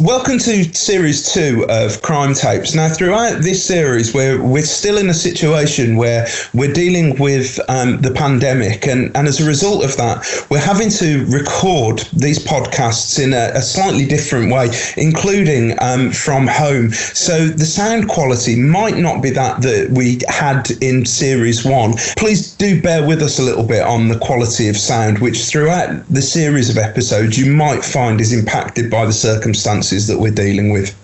Welcome to Series 2 of Crime Tapes. Now, throughout this series, we're still in a situation where we're dealing with the pandemic, and as a result of that, we're having to record these podcasts in a slightly different way, including from home. So the sound quality might not be that we had in Series 1. Please do bear with us a little bit on the quality of sound, which throughout the series of episodes you might find is impacted by the circumstances that we're dealing with.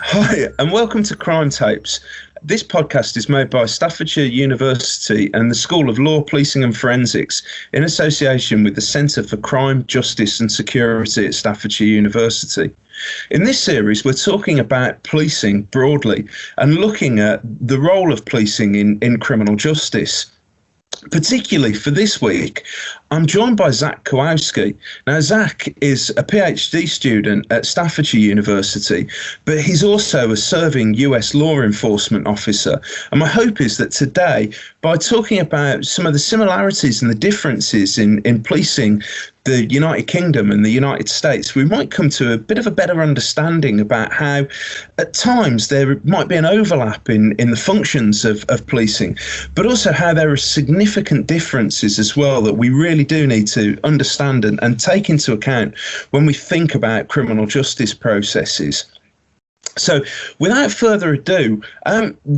Hi, and welcome to Crime Tapes. This podcast is made by Staffordshire University and the School of Law, Policing and Forensics in association with the Centre for Crime, Justice and Security at Staffordshire University. In this series, we're talking about policing broadly and looking at the role of policing in criminal justice. Particularly for this week, I'm joined by Zach Kowalski. Now, Zach is a PhD student at Staffordshire University, but he's also a serving US law enforcement officer. And my hope is that today, by talking about some of the similarities and the differences in policing the United Kingdom and the United States, we might come to a bit of a better understanding about how at times there might be an overlap in the functions of policing, but also how there are significant differences as well that we really do need to understand and take into account when we think about criminal justice processes. So without further ado,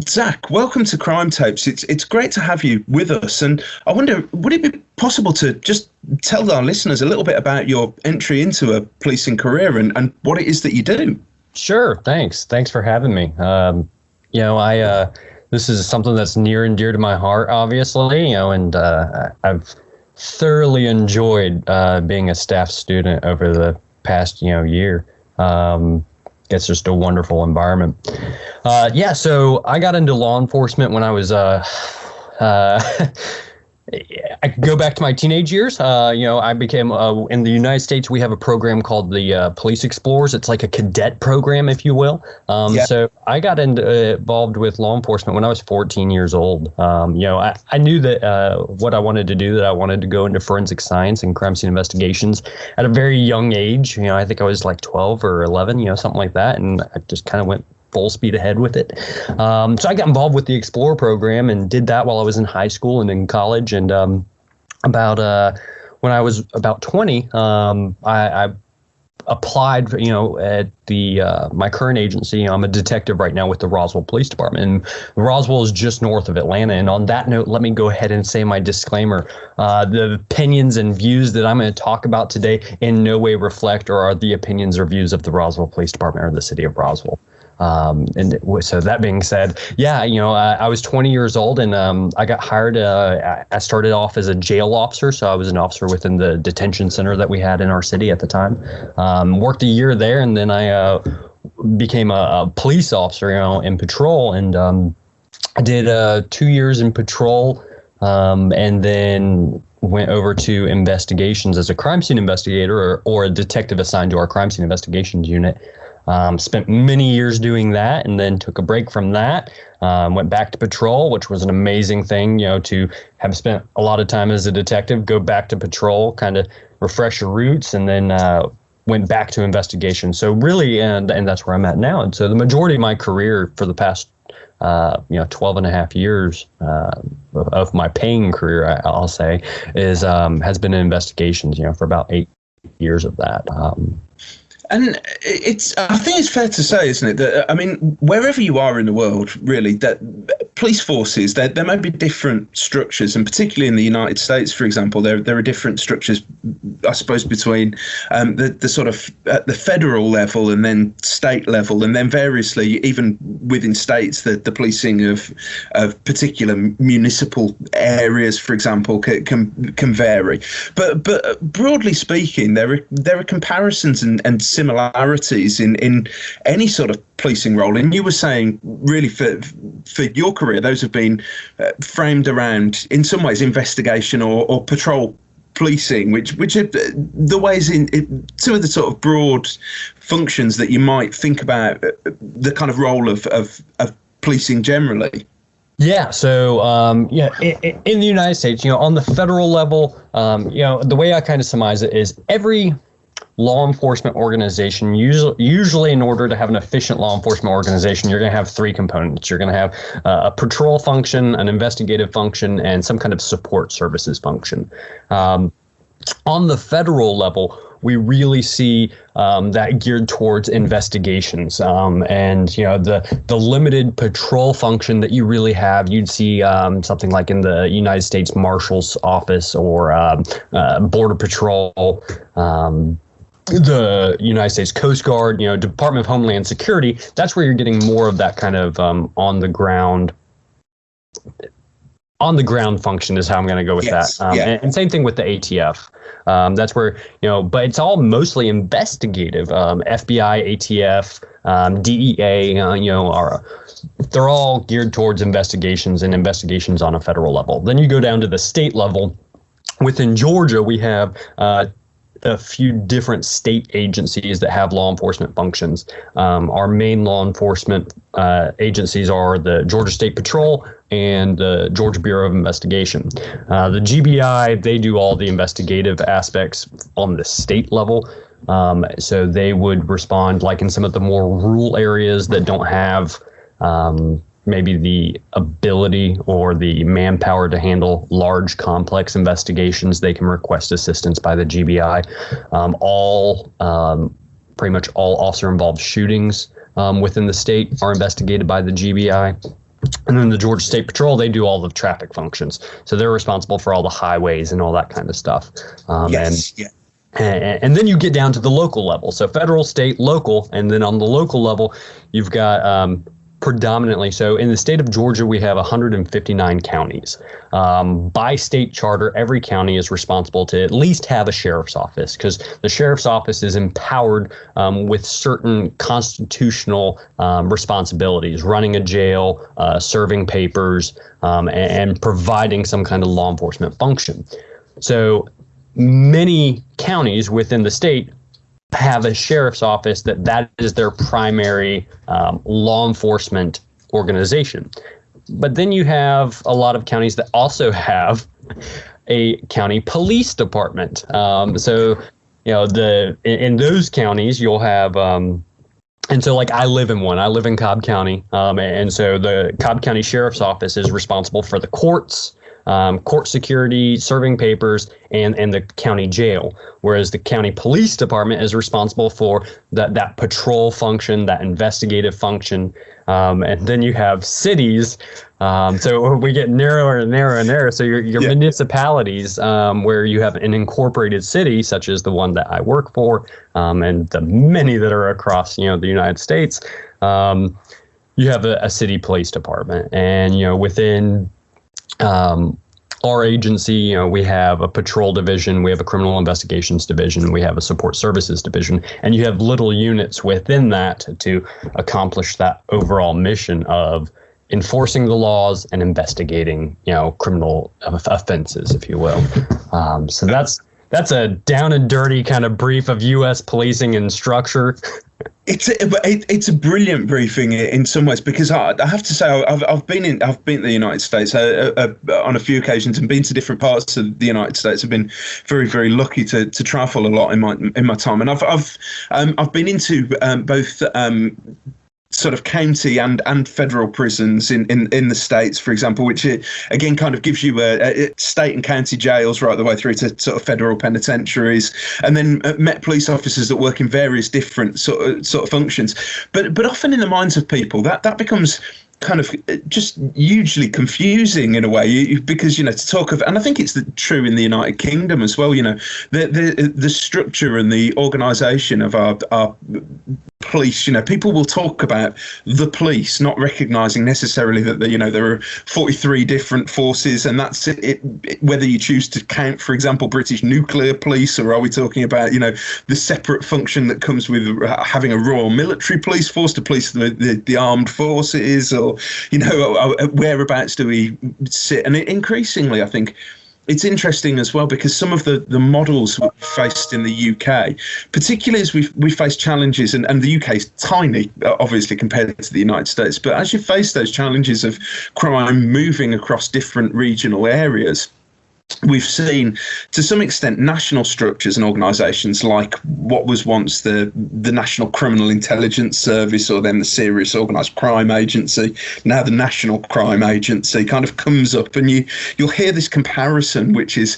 Zach, welcome to Crime Tapes. It's great to have you with us. And I wonder, would it be possible to just tell our listeners a little bit about your entry into a policing career and what it is that you do? Sure. Thanks for having me. This is something that's near and dear to my heart, obviously, and I've thoroughly enjoyed being a staff student over the past, year. It's just a wonderful environment. So I got into law enforcement when I was, I could go back to my teenage years. I became, in the United States, we have a program called the Police Explorers. It's like a cadet program, if you will. So I got involved with law enforcement when I was 14 years old. I knew that what I wanted to do, that I wanted to go into forensic science and crime scene investigations at a very young age. I think I was like 12 or 11, something like that. And I just kind of went full speed ahead with it. So I got involved with the Explorer program and did that while I was in high school and in college. And when I was about 20, I applied, at my current agency. I'm a detective right now with the Roswell Police Department, and Roswell is just north of Atlanta. And on that note, let me go ahead and say my disclaimer. The opinions and views that I'm going to talk about today in no way reflect or are the opinions or views of the Roswell Police Department or the city of Roswell. So that being said, I was 20 years old and I got hired. I started off as a jail officer. So I was an officer within the detention center that we had in our city at the time. Worked a year there, and then I became a police officer, in patrol. And I did 2 years in patrol and then went over to investigations as a crime scene investigator or a detective assigned to our crime scene investigations unit. Spent many years doing that, and then took a break from that. Went back to patrol, which was an amazing thing, to have spent a lot of time as a detective, go back to patrol, kind of refresh your roots, and then went back to investigation. So really, and that's where I'm at now. And so the majority of my career for the past 12 and a half years of my paying career, I'll say, has been in investigations, for about 8 years of that. And I think it's fair to say, isn't it, that, wherever you are in the world, really, that police forces, there may be different structures, and particularly in the United States, for example, there are different structures, I suppose, between the sort of at the federal level and then state level, and then variously, even within states, the policing of particular municipal areas, for example, can vary. But broadly speaking, there are comparisons and similarities in any sort of policing role. And you were saying, really, for your career, those have been framed around, in some ways, investigation or patrol policing, which are the ways in two of the sort of broad functions that you might think about the kind of role of policing generally. Yeah. So, in the United States, on the federal level, the way I kind of surmise it is every law enforcement organization, usually in order to have an efficient law enforcement organization, you're going to have three components. You're going to have a patrol function, an investigative function, and some kind of support services function. On the federal level, we really see that geared towards investigations, and the limited patrol function that you really have. You'd see something like in the United States Marshal's Office or Border Patrol. The United States Coast Guard, Department of Homeland Security. That's where you're getting more of that kind of on the ground function is how I'm going to go with that. And same thing with the ATF. That's where, but it's all mostly investigative. FBI, ATF, DEA, they're all geared towards investigations and investigations on a federal level. Then you go down to the state level. Within Georgia, we have a few different state agencies that have law enforcement functions. Our main law enforcement agencies are the Georgia State Patrol and the Georgia Bureau of Investigation. The GBI, they do all the investigative aspects on the state level. So they would respond like in some of the more rural areas that don't have maybe the ability or the manpower to handle large, complex investigations. They can request assistance by the GBI. Pretty much all officer-involved shootings within the state are investigated by the GBI. And then the Georgia State Patrol, they do all the traffic functions. So they're responsible for all the highways and all that kind of stuff. And then you get down to the local level. So federal, state, local. And then on the local level, you've got predominantly, so in the state of Georgia, we have 159 counties. By state charter, every county is responsible to at least have a sheriff's office, because the sheriff's office is empowered with certain constitutional responsibilities, running a jail, serving papers, and providing some kind of law enforcement function. So many counties within the state have a sheriff's office that is their primary law enforcement organization. But then you have a lot of counties that also have a county police department. In those counties you'll have and so like I live in one. I live in Cobb County, and so the Cobb County Sheriff's Office is responsible for the courts, court security, serving papers, and the county jail, whereas the county police department is responsible for that patrol function, that investigative function, and then you have cities. So we get narrower and narrower and narrower. So your municipalities, where you have an incorporated city, such as the one that I work for, and the many that are across the United States, you have a city police department, and within our agency, we have a patrol division, we have a criminal investigations division, we have a support services division, and you have little units within that to accomplish that overall mission of enforcing the laws and investigating, criminal offenses, if you will. So that's a down and dirty kind of brief of U.S. policing and structure. It's a brilliant briefing in some ways, because I have to say I've been to the United States on a few occasions and been to different parts of the United States. I've been very, very lucky to travel a lot in my time, and I've been into both sort of county and federal prisons in the States, for example, which again kind of gives you a state and county jails right the way through to sort of federal penitentiaries, and then met police officers that work in various different sort of functions. But often in the minds of people that becomes kind of just hugely confusing in a way, because to talk of, and I think it's true in the United Kingdom as well, the structure and the organisation of our police, people will talk about the police, not recognising necessarily that there are 43 different forces, and that's it. Whether you choose to count, for example, British nuclear police, or are we talking about the separate function that comes with having a Royal Military Police Force to police the armed forces, or whereabouts do we sit? And increasingly, I think it's interesting as well, because some of the models we faced in the UK, particularly as we face challenges, and the UK is tiny, obviously, compared to the United States, but as you face those challenges of crime moving across different regional areas, we've seen, to some extent, national structures and organisations like what was once the National Criminal Intelligence Service, or then the Serious Organised Crime Agency, now the National Crime Agency, kind of comes up, and you'll hear this comparison, which is,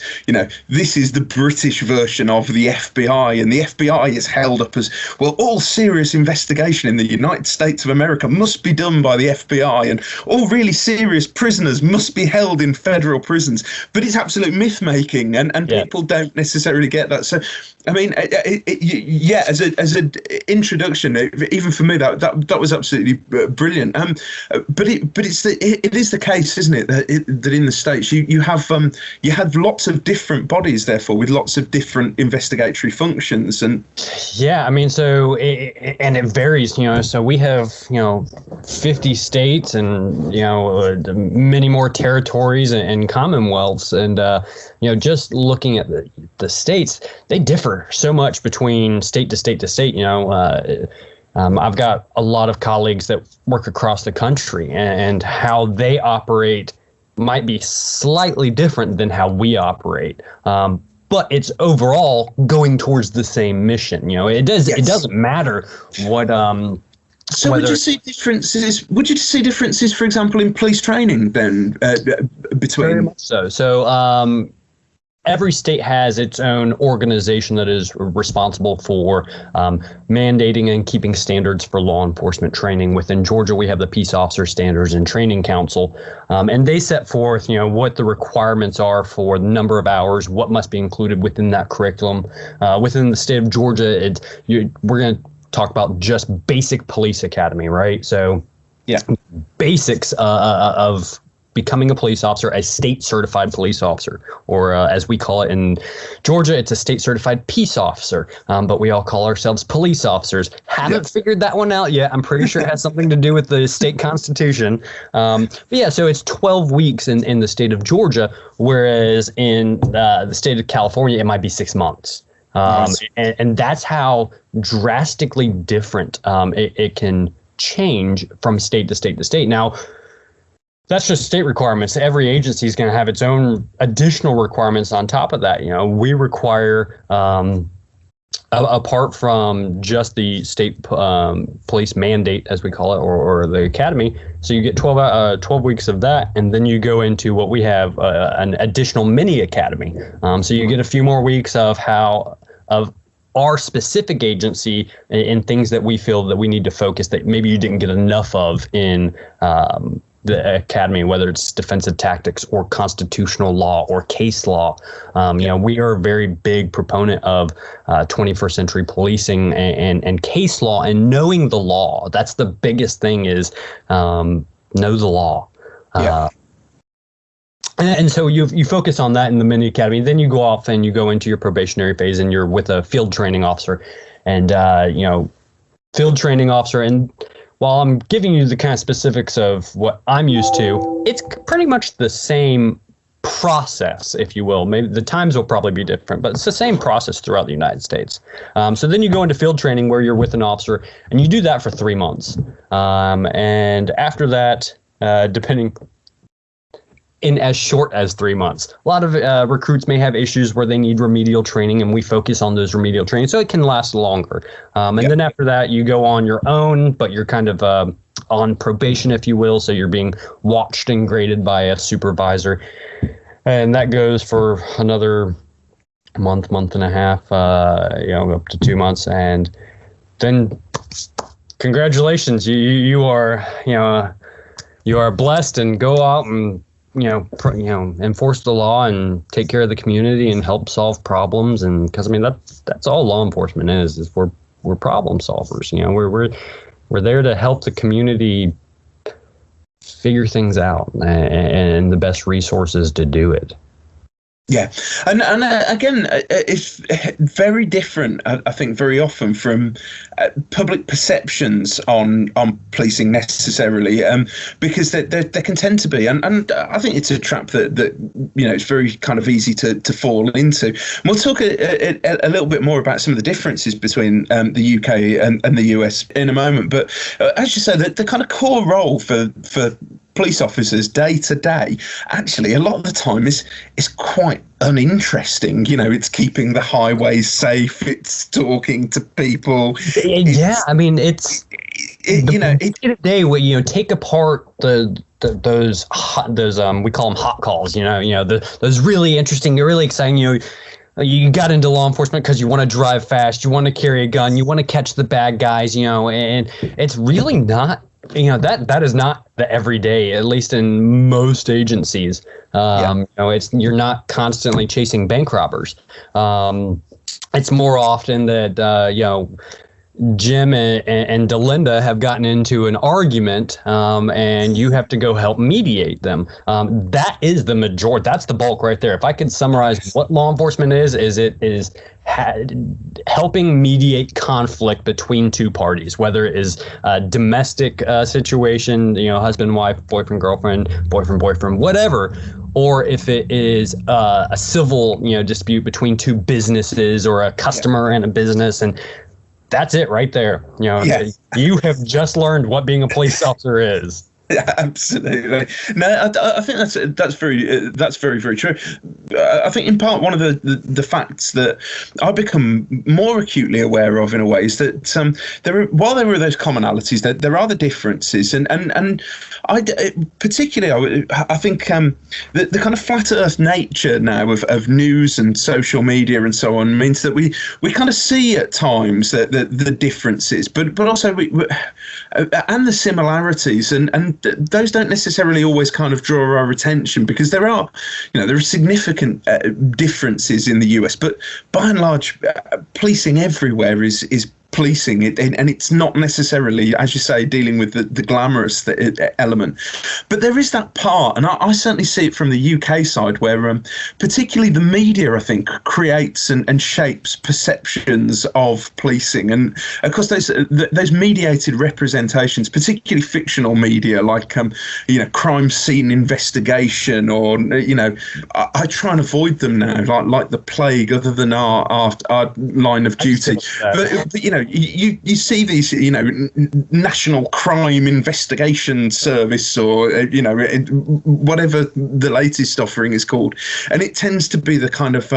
this is the British version of the FBI, and the FBI is held up as, well, all serious investigation in the United States of America must be done by the FBI, and all really serious prisoners must be held in federal prisons. But it's absolutely myth-making, and people don't necessarily get that. So, I mean, as an introduction, even for me, that was absolutely brilliant. But it is the case, isn't it, that in the States you have lots of different bodies, therefore, with lots of different investigatory functions. And I mean, so it varies, So we have 50 states and many more territories and commonwealths, and just looking at the states, they differ so much between state to state to state. I've got a lot of colleagues that work across the country, and how they operate might be slightly different than how we operate. But it's overall going towards the same mission. It doesn't matter what. So would you see differences? Would you see differences, for example, in police training then between? Very much so. So every state has its own organization that is responsible for mandating and keeping standards for law enforcement training. Within Georgia, we have the Peace Officer Standards and Training Council, and they set forth, what the requirements are for the number of hours, what must be included within that curriculum. Within the state of Georgia, we're going to talk about just basic police academy, right? So basics of becoming a police officer, a state certified police officer, or as we call it in Georgia, it's a state certified peace officer, but we all call ourselves police officers. Haven't figured that one out yet. I'm pretty sure it has something to do with the state constitution. So it's 12 weeks in the state of Georgia, whereas in the state of California, it might be 6 months. And that's how drastically different it can change from state to state to state. Now, that's just state requirements. Every agency is going to have its own additional requirements on top of that. We require, apart from just the state police mandate, as we call it, or the academy. So you get 12 weeks of that, and then you go into what we have, an additional mini academy. So you get a few more weeks of our specific agency in things that we feel that we need to focus that maybe you didn't get enough of in the academy, whether it's defensive tactics or constitutional law or case law. We are a very big proponent of 21st century policing and case law and knowing the law. That's the biggest thing, is know the law. And so you focus on that in the mini academy. Then you go off and you go into your probationary phase, and you're with a field training officer. And field training officer, and while I'm giving you the kind of specifics of what I'm used to, it's pretty much the same process, if you will. Maybe the times will probably be different, but it's the same process throughout the United States. So then you go into field training, where you're with an officer, and you do that for 3 months. And after that, depending in as short as 3 months. A lot of recruits may have issues where they need remedial training, and we focus on those remedial training, so it can last longer. Then after that, you go on your own, but you're kind of on probation, if you will, so you're being watched and graded by a supervisor. And that goes for another month and a half, up to 2 months. And then congratulations, you are blessed, and go out and enforce the law and take care of the community and help solve problems. And because that's all law enforcement is we're problem solvers. We're there to help the community figure things out and the best resources to do it. Yeah, and again, it's very different. I think very often from public perceptions on policing necessarily, because there can tend to be, and I think it's a trap that it's very kind of easy to fall into. And we'll talk a little bit more about some of the differences between the UK and the US in a moment. But as you say, the kind of core role for police officers day to day, actually, a lot of the time is quite uninteresting. It's keeping the highways safe. It's talking to people. Yeah, I mean, it's day take apart those we call them hot calls. Those really interesting, really exciting. You got into law enforcement because you want to drive fast, you want to carry a gun, you want to catch the bad guys. And it's really not. That is not the everyday, at least in most agencies. You're not constantly chasing bank robbers. It's more often that Jim and Delinda have gotten into an argument, and you have to go help mediate them. That is the majority. That's the bulk right there. If I could summarize what law enforcement is it is helping mediate conflict between two parties, whether it is a domestic situation, husband, wife, boyfriend, girlfriend, boyfriend, whatever, or if it is a civil, dispute between two businesses or a customer and a business. And that's it right there. Yes. You have just learned what being a police officer is. Yeah, absolutely. No, I think that's very, very true. I think in part one of the facts that I become more acutely aware of in a way is that while there are those commonalities, there are the differences, and I particularly I think the kind of flat earth nature now of news and social media and so on means that we kind of see at times that the differences, but also and the similarities, and those don't necessarily always kind of draw our attention, because there are significant differences in the US, but by and large, policing everywhere is policing it, and it's not necessarily, as you say, dealing with the glamorous element. But there is that part, and I certainly see it from the UK side, where particularly the media, I think, creates and shapes perceptions of policing. And of course, those mediated representations, particularly fictional media, like crime scene investigation, or I try and avoid them now, like the plague, other than our line of duty. But you see these, National Crime Investigation Service, or whatever the latest offering is called, and it tends to be the kind of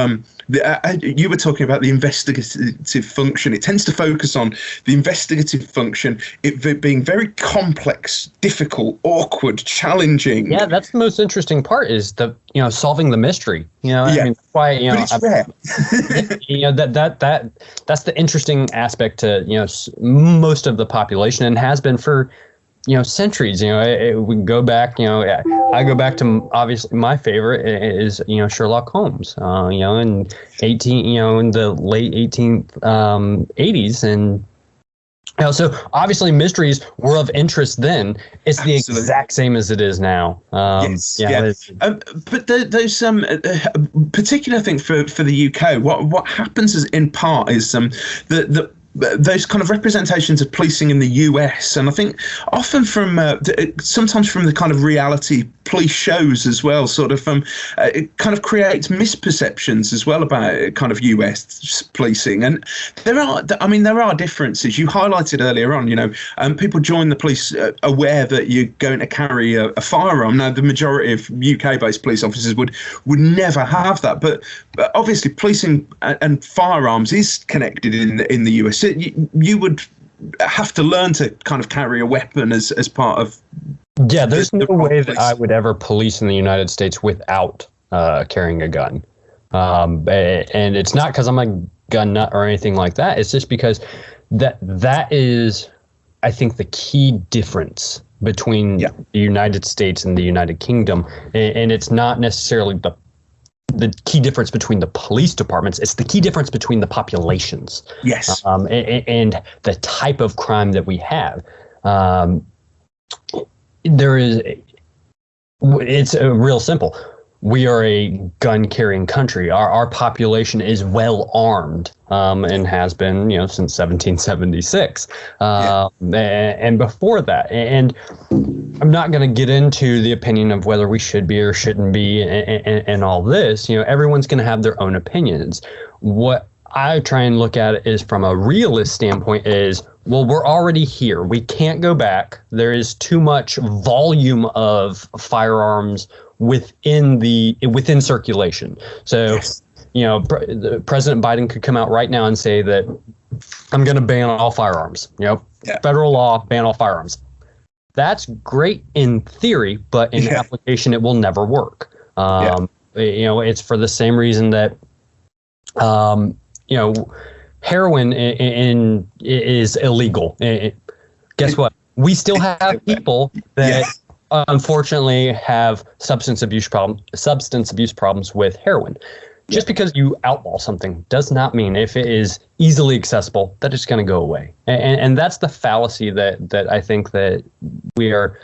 you were talking about the investigative function. It tends to focus on the investigative function, it being very complex, difficult, awkward, challenging. Yeah, that's the most interesting part, is solving the mystery. I mean, why but it's rare. That's the interesting aspect to most of the population, and has been for centuries. We go back. I go back to, obviously, my favorite is Sherlock Holmes. In the late 1880s, and so obviously mysteries were of interest then. It's Absolutely. The exact same as it is now. Yes, yeah. But those particularly, I think, for the UK, what happens is, in part, is those kind of representations of policing in the US, and I think often sometimes from the kind of reality police shows as well, sort of it kind of creates misperceptions as well about kind of US policing. And there are differences. You highlighted earlier on, people join the police aware that you're going to carry a firearm. Now, the majority of UK-based police officers would never have that, but obviously policing and firearms is connected in the US. You would have to learn to kind of carry a weapon as part of. Yeah, there's no way that I would ever police in the United States without carrying a gun. And it's not because I'm a gun nut or anything like that. It's just because that is, I think, the key difference between the United States and the United Kingdom. And it's not necessarily the key difference between the police departments. It's the key difference between the populations. Yes. And the type of crime that we have. It's real simple. we are a gun carrying country. Our population is well armed, and has been, since 1776, and before that. And I'm not going to get into the opinion of whether we should be or shouldn't be, and all this. Everyone's going to have their own opinions. What I try and look at it is from a realist standpoint is, well, we're already here. We can't go back. There is too much volume of firearms within circulation. So, President Biden could come out right now and say that I'm going to ban all firearms. Federal law, ban all firearms. That's great in theory, but in application, it will never work. It's for the same reason that, heroin is illegal. Guess what? We still have people that unfortunately have substance abuse problems with heroin. Just because you outlaw something does not mean, if it is easily accessible, that it's going to go away. And that's the fallacy that I think that we are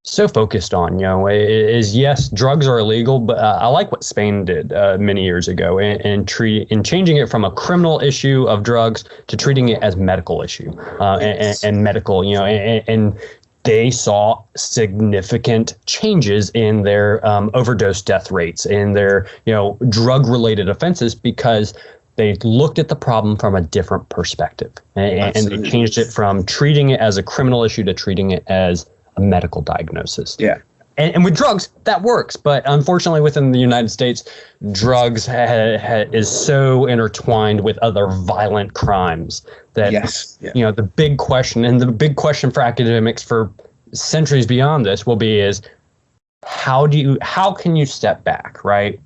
so focused on. Is yes, drugs are illegal, but I like what Spain did many years ago in changing it from a criminal issue of drugs to treating it as medical issue and medical. And they saw significant changes in their overdose death rates, in their drug-related offenses, because they looked at the problem from a different perspective, and they changed it from treating it as a criminal issue to treating it as a medical diagnosis. And with drugs, that works. But unfortunately, within the United States, drugs is so intertwined with other violent crimes that, the big question, and the big question for academics for centuries beyond this will be is, how can you step back, right?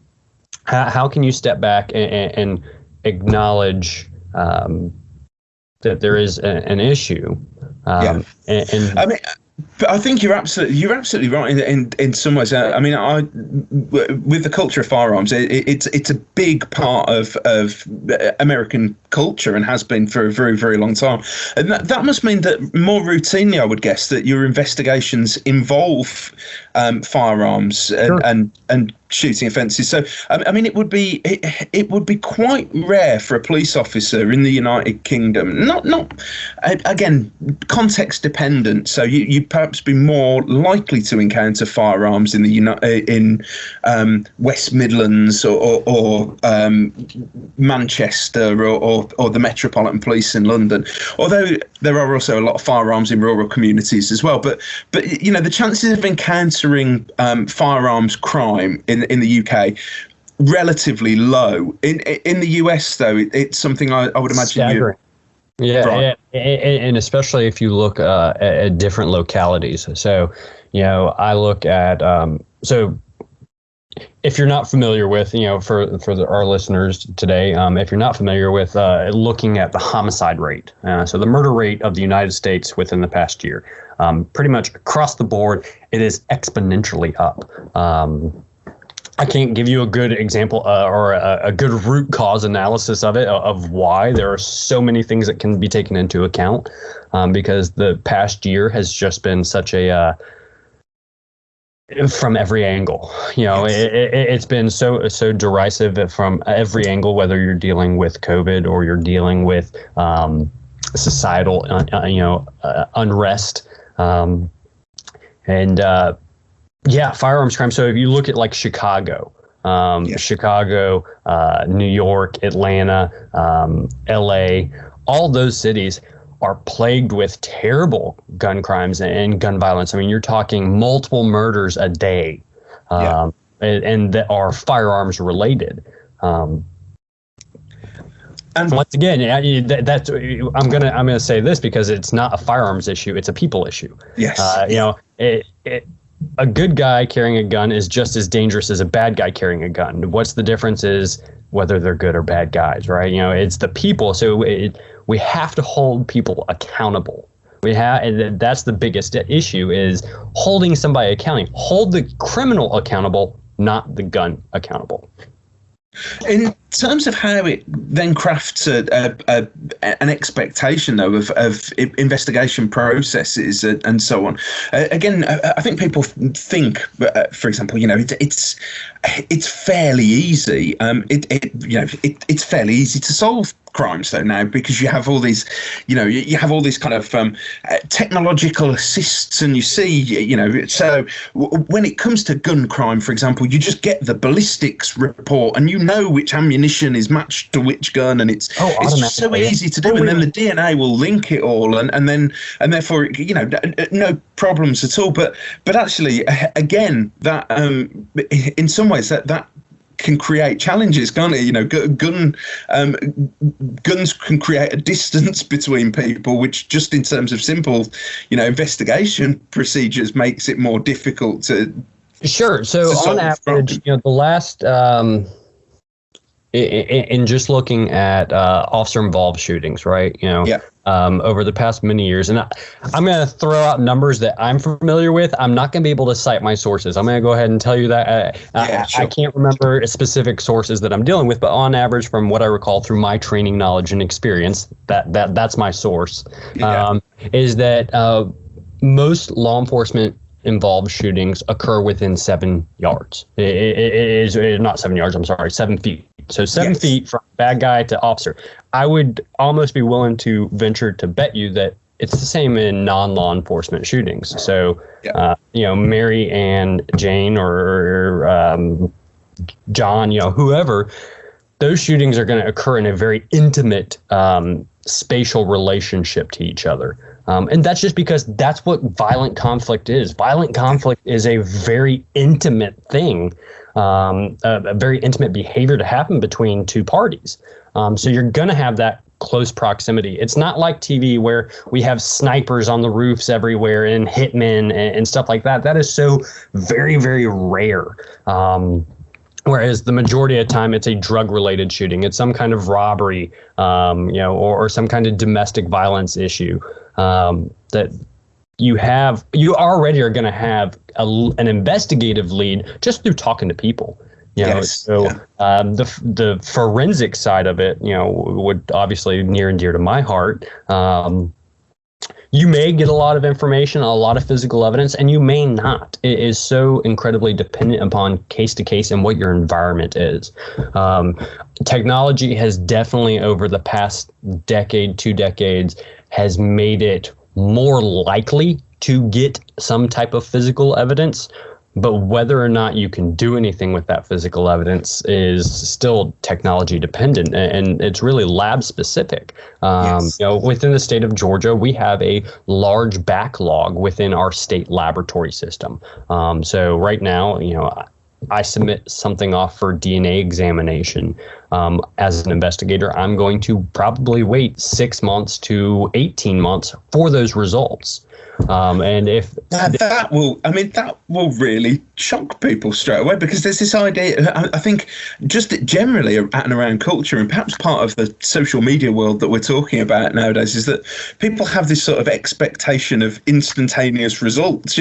How can you step back and acknowledge that there is an issue? And I mean, but I think you're absolutely right in some ways. I mean, with the culture of firearms, it's a big part of American culture and has been for a very, very long time. And that must mean that more routinely, I would guess, that your investigations involve firearms and shooting offences. So I mean, it would be quite rare for a police officer in the United Kingdom. Not again, context dependent. So you perhaps be more likely to encounter firearms in the West Midlands or Manchester or the Metropolitan Police in London. Although there are also a lot of firearms in rural communities as well. But the chances of encountering firearms crime in the UK relatively low. In the US, though, it's something I would imagine. Staggering. And especially if you look at different localities. So, I look at so if you're not familiar with, for our listeners today, if you're not familiar with looking at the homicide rate, so the murder rate of the United States within the past year, pretty much across the board, it is exponentially up. I can't give you a good example or a good root cause analysis of it, of why. There are so many things that can be taken into account, because the past year has just been such a from every angle. It's been so derisive from every angle, whether you're dealing with COVID or you're dealing with societal unrest, firearms crime. So if you look at like Chicago, New York, Atlanta, LA, all those cities are plagued with terrible gun crimes and gun violence. I mean, you're talking multiple murders a day, and that are firearms related. And once again, that's I'm gonna say this because it's not a firearms issue; it's a people issue. Yes. A good guy carrying a gun is just as dangerous as a bad guy carrying a gun. What's the difference is whether they're good or bad guys, right? It's the people. So we have to hold people accountable. And that's the biggest issue, is holding somebody accountable. Hold the criminal accountable, not the gun accountable. In terms of how it then crafts an expectation, though, of investigation processes and so on. Again, I think people think, for example, it's fairly easy. It's fairly easy to solve crimes though now, because you have all these, you have all these kind of technological assists, and you see, so when it comes to gun crime, for example, you just get the ballistics report, and you know which ammunition is matched to which gun, and it's just so easy to do, and then the DNA will link it all, and therefore, no problems at all. But actually, again, that in some ways that can create challenges, can't it? Guns can create a distance between people, which just in terms of simple, investigation procedures makes it more difficult to. Sure. So on average, the last, in just looking at officer-involved shootings, right? Over the past many years, and I'm going to throw out numbers that I'm familiar with. I'm not going to be able to cite my sources. I'm going to go ahead and tell you that I can't remember specific sources that I'm dealing with, but on average, from what I recall through my training, knowledge, and experience, that's my source. Is that most law enforcement involved shootings occur within 7 yards. It is not 7 yards. I'm sorry, 7 feet. So 7 feet from bad guy to officer. I would almost be willing to venture to bet you that it's the same in non-law enforcement shootings. So, Mary and Jane or John, whoever, those shootings are going to occur in a very intimate spatial relationship to each other. And that's just because that's what violent conflict is. Violent conflict is a very intimate thing, a very intimate behavior to happen between two parties. So you're going to have that close proximity. It's not like TV where we have snipers on the roofs everywhere and hitmen and stuff like that. That is so very, very rare. Whereas the majority of the time, it's a drug-related shooting. It's some kind of robbery, or some kind of domestic violence issue that you already are going to have an investigative lead just through talking to people. The forensic side of it, would obviously near and dear to my heart. You may get a lot of information, a lot of physical evidence, and you may not. It is so incredibly dependent upon case to case and what your environment is. Technology has definitely, over the past decade, 2 decades, has made it more likely to get some type of physical evidence. But whether or not you can do anything with that physical evidence is still technology dependent, and it's really lab specific. Within the state of Georgia, we have a large backlog within our state laboratory system. So right now, I submit something off for DNA examination. As an investigator, I'm going to probably wait 6 months to 18 months for those results. And if that will really shock people straight away, because there's this idea, I think, just generally at and around culture, and perhaps part of the social media world that we're talking about nowadays, is that people have this sort of expectation of instantaneous results.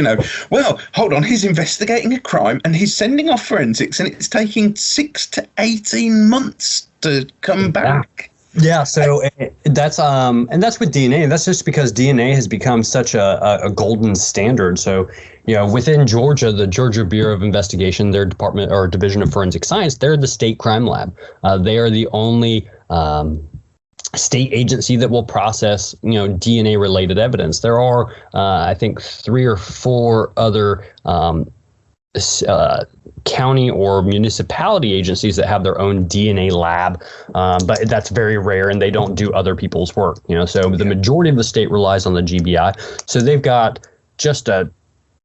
Well, hold on, he's investigating a crime and he's sending off forensics, and it's taking 6 to 18 months to come back. Yeah, so that's with DNA. That's just because DNA has become such a golden standard. So, within Georgia, the Georgia Bureau of Investigation, their department or division of forensic science, they're the state crime lab. They are the only state agency that will process, DNA related evidence. There are, I think, 3 or 4 other county or municipality agencies that have their own DNA lab, but that's very rare, and they don't do other people's work. So the majority of the state relies on the GBI. So they've got just a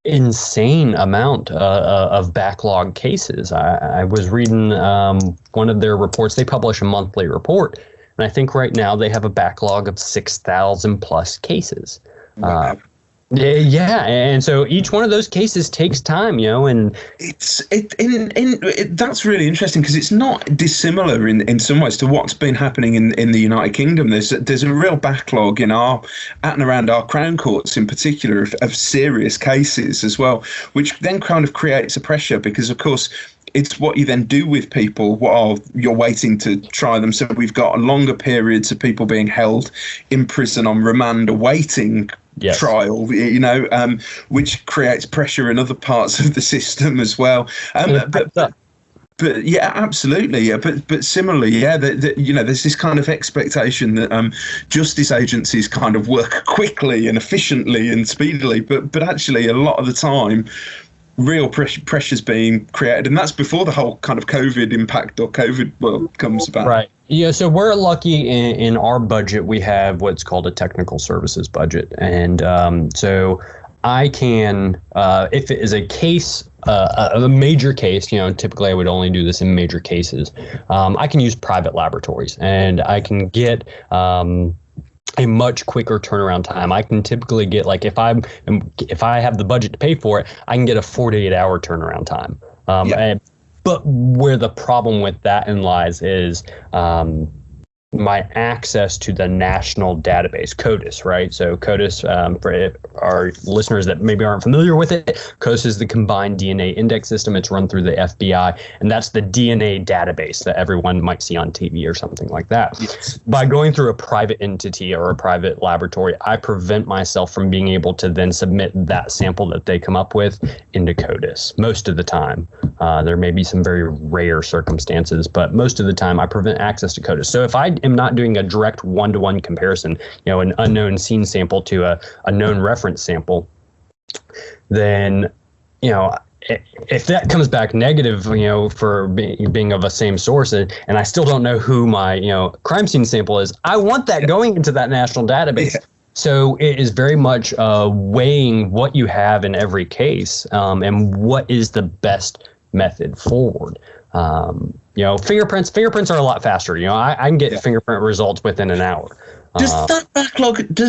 insane amount of backlog cases. I was reading one of their reports. They publish a monthly report, and I think right now they have a backlog of 6,000 plus cases. Wow. Yeah, and so each one of those cases takes time, and that's really interesting, because it's not dissimilar in some ways to what's been happening in the United Kingdom. There's a real backlog in at and around our Crown Courts in particular of serious cases as well, which then kind of creates a pressure, because of course, it's what you then do with people while you're waiting to try them. So we've got longer periods of people being held in prison on remand awaiting trial, which creates pressure in other parts of the system as well. But yeah, absolutely. Yeah, but similarly, there's this kind of expectation that justice agencies kind of work quickly and efficiently and speedily. But actually, a lot of the time, real pressure's being created, and that's before the whole kind of COVID impact or COVID world comes about. Right. Yeah. So we're lucky in our budget. We have what's called a technical services budget, and so I can, if it is a case, a major case, typically I would only do this in major cases. I can use private laboratories, and I can get a much quicker turnaround time. I can typically get, like, if I have the budget to pay for it, I can get a 48-hour turnaround time. But where the problem with that lies is my access to the national database, CODIS, right? So CODIS, for our listeners that maybe aren't familiar with it, CODIS is the Combined DNA Index System. It's run through the FBI, and that's the DNA database that everyone might see on TV or something like that. Yes. By going through a private entity or a private laboratory, I prevent myself from being able to then submit that sample that they come up with into CODIS most of the time. There may be some very rare circumstances, but most of the time I prevent access to CODIS. So if I am not doing a direct one-to-one comparison, an unknown scene sample to a known reference sample, then, if that comes back negative, for being of a same source, and I still don't know who my, crime scene sample is, I want that going into that national database. Yeah. So it is very much weighing what you have in every case, and what is the best method forward. Fingerprints are a lot faster. I can get fingerprint results within an hour. Does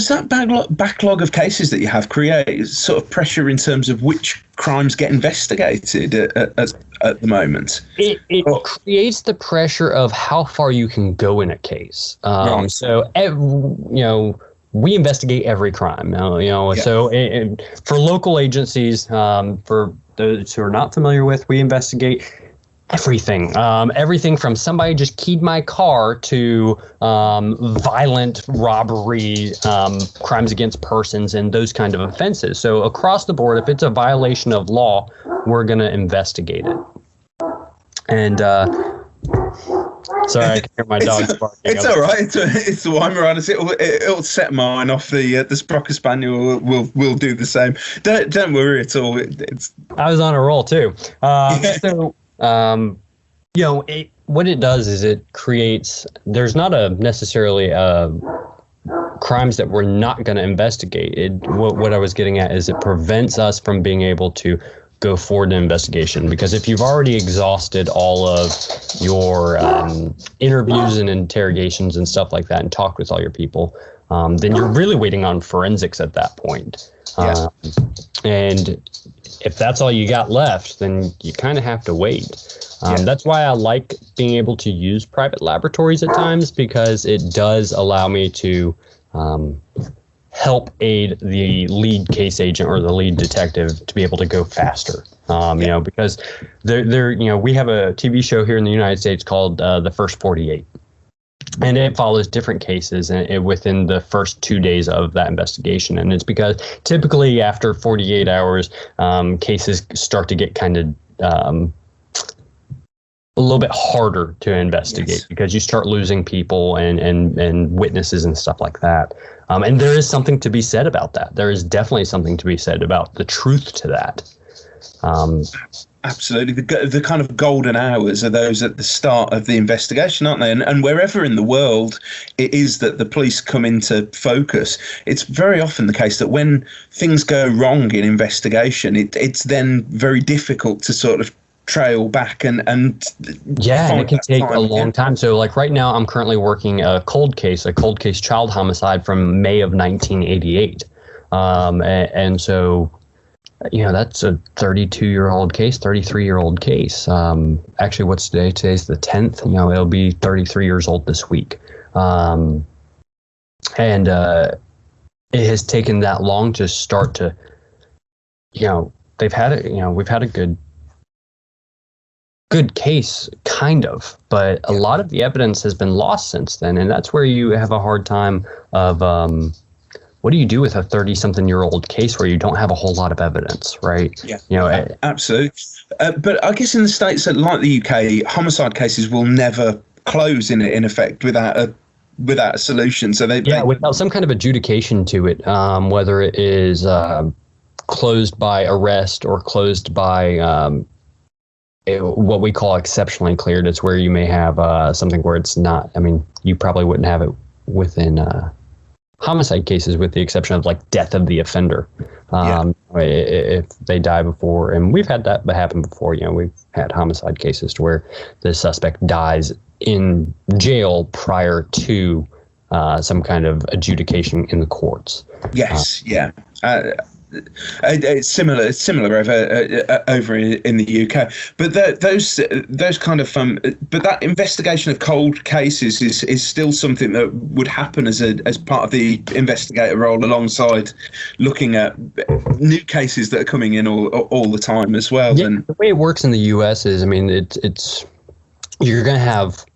that backlog of cases that you have create sort of pressure in terms of which crimes get investigated at the moment? It creates the pressure of how far you can go in a case. Right. So, we investigate every crime. So for local agencies, for those who are not familiar with, we investigate everything. Everything from somebody just keyed my car to violent robbery, crimes against persons, and those kind of offenses. So across the board, if it's a violation of law, we're going to investigate it. And sorry, I can hear my dog's barking. It's all right. It's the Weimaraner. It'll set mine off. The Sprocker Spaniel will do the same. Don't worry at all. I was on a roll too. What it does is it creates. There's not necessarily crimes that we're not going to investigate. What I was getting at is it prevents us from being able to go forward in investigation, because if you've already exhausted all of your interviews and interrogations and stuff like that and talked with all your people, then you're really waiting on forensics at that point. Yes. And if that's all you got left, then you kind of have to wait. That's why I like being able to use private laboratories at times, because it does allow me to help aid the lead case agent or the lead detective to be able to go faster. Because we have a TV show here in the United States called The First 48. And it follows different cases within the first 2 days of that investigation. And it's because typically after 48 hours, cases start to get kind of a little bit harder to investigate, because you start losing people and witnesses and stuff like that. And there is something to be said about that. There is definitely something to be said about the truth to that. Absolutely. The kind of golden hours are those at the start of the investigation, aren't they? And wherever in the world it is that the police come into focus, it's very often the case that when things go wrong in investigation, it's then very difficult to sort of trail back and it can take a long time. So like right now I'm currently working a cold case child homicide from May of 1988. And so that's a 32-year-old case, 33-year-old case. Actually, what's today? Today's the 10th. It'll be 33 years old this week. And it has taken that long to start to, we've had a good good case, kind of, but a lot of the evidence has been lost since then, and that's where you have a hard time of what do you do with a 30-something-year-old case where you don't have a whole lot of evidence, right? Yeah, absolutely. But I guess in the States, like the UK, homicide cases will never close in effect without a solution. So without some kind of adjudication to it, whether it is closed by arrest or closed by what we call exceptionally cleared. It's where you may have something where it's not. I mean, you probably wouldn't have it within homicide cases, with the exception of like death of the offender. If they die before, and we've had that happen before. We've had homicide cases to where the suspect dies in jail prior to some kind of adjudication in the courts. Yes, it's similar over in the UK, but those kind of but that investigation of cold cases is still something that would happen as part of the investigator role, alongside looking at new cases that are coming in all the time as well. And the way it works in the US is, I mean, it's you're going to have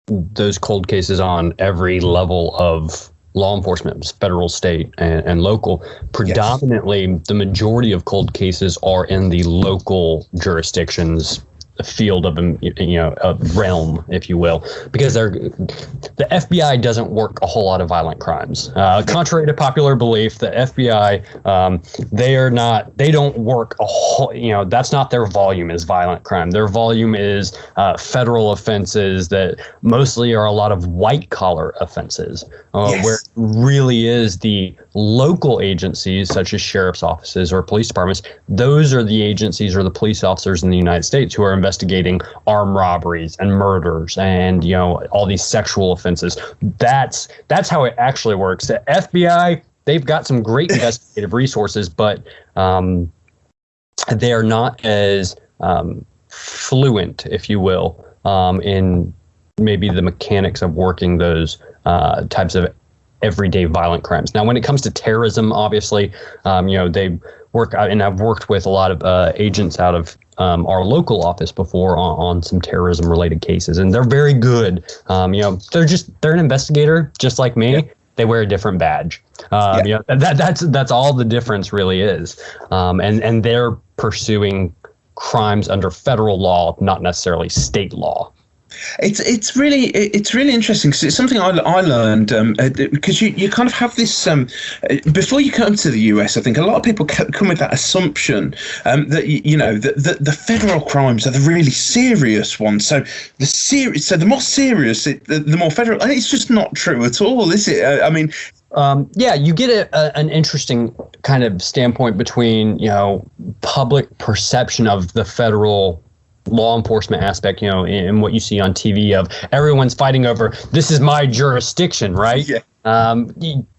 those cold cases on every level of law enforcement, federal, state, and local. Predominantly, the majority of cold cases are in the local jurisdictions, field of a realm, if you will, because the FBI doesn't work a whole lot of violent crimes. Contrary to popular belief, the FBI they don't work a whole. That's not their volume, is violent crime. Their volume is federal offenses that mostly are a lot of white collar offenses, where it really is the local agencies such as sheriff's offices or police departments. Those are the agencies or the police officers in the United States who are investigating armed robberies and murders and all these sexual offenses. That's how it actually works. The FBI, they've got some great investigative resources, but they are not as fluent, if you will, in maybe the mechanics of working those types of everyday violent crimes. Now, when it comes to terrorism, obviously, they work out, and I've worked with a lot of agents out of our local office before on some terrorism related cases, and they're very good. They're an investigator just like me. Yeah. They wear a different badge. That's all the difference really is. And they're pursuing crimes under federal law, not necessarily state law. It's really interesting, because it's something I learned, because you kind of have this before you come to the US. I think a lot of people come with that assumption that the federal crimes are the really serious ones. So the more serious, the more federal. And it's just not true at all, is it? I mean. You get an interesting kind of standpoint between public perception of the federal law enforcement aspect, in what you see on TV of everyone's fighting over, this is my jurisdiction, right?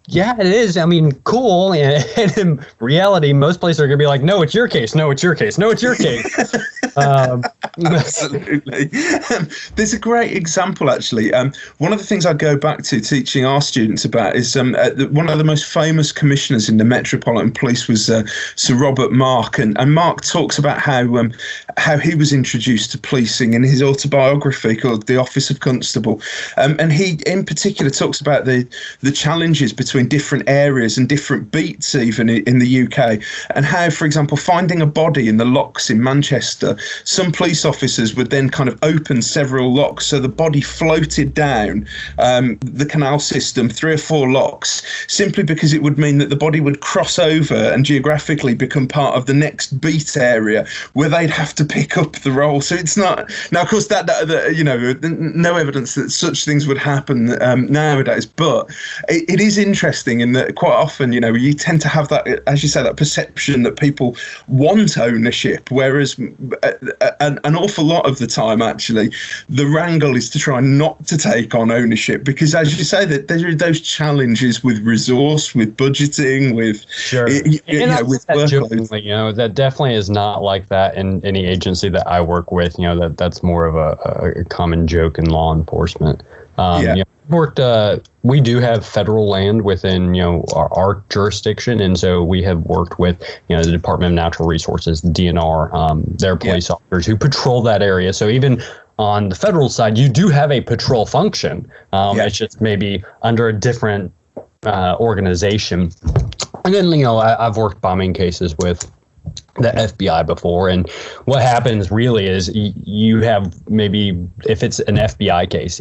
Yeah, it is. I mean, cool. And in reality, most places are going to be like, no, it's your case. No, it's your case. No, it's your case. Absolutely. There's a great example, actually. One of the things I go back to teaching our students about is one of the most famous commissioners in the Metropolitan Police was Sir Robert Mark. And Mark talks about how he was introduced to policing in his autobiography called The Office of Constable. And he, in particular, talks about the challenges between different areas and different beats, even in the UK, and how, for example, finding a body in the locks in Manchester, some police officers would then kind of open several locks, so the body floated down the canal system, 3 or 4 locks, simply because it would mean that the body would cross over and geographically become part of the next beat area where they'd have to pick up the role. So it's not now, of course, that no evidence that such things would happen nowadays, but it is interesting in that quite often, you tend to have that, as you say, that perception that people want ownership, whereas an awful lot of the time, actually, the wrangle is to try not to take on ownership, because, as you say, that there are those challenges with resource, with budgeting, with with workload. That definitely is not like that in any agency that I work with. That's more of a common joke in law enforcement. worked. We do have federal land within, our jurisdiction, and so we have worked with, the Department of Natural Resources, DNR, their police officers who patrol that area. So even on the federal side, you do have a patrol function. It's just maybe under a different organization. And then, I've worked bombing cases with the FBI before, and what happens really is you have, maybe if it's an FBI case,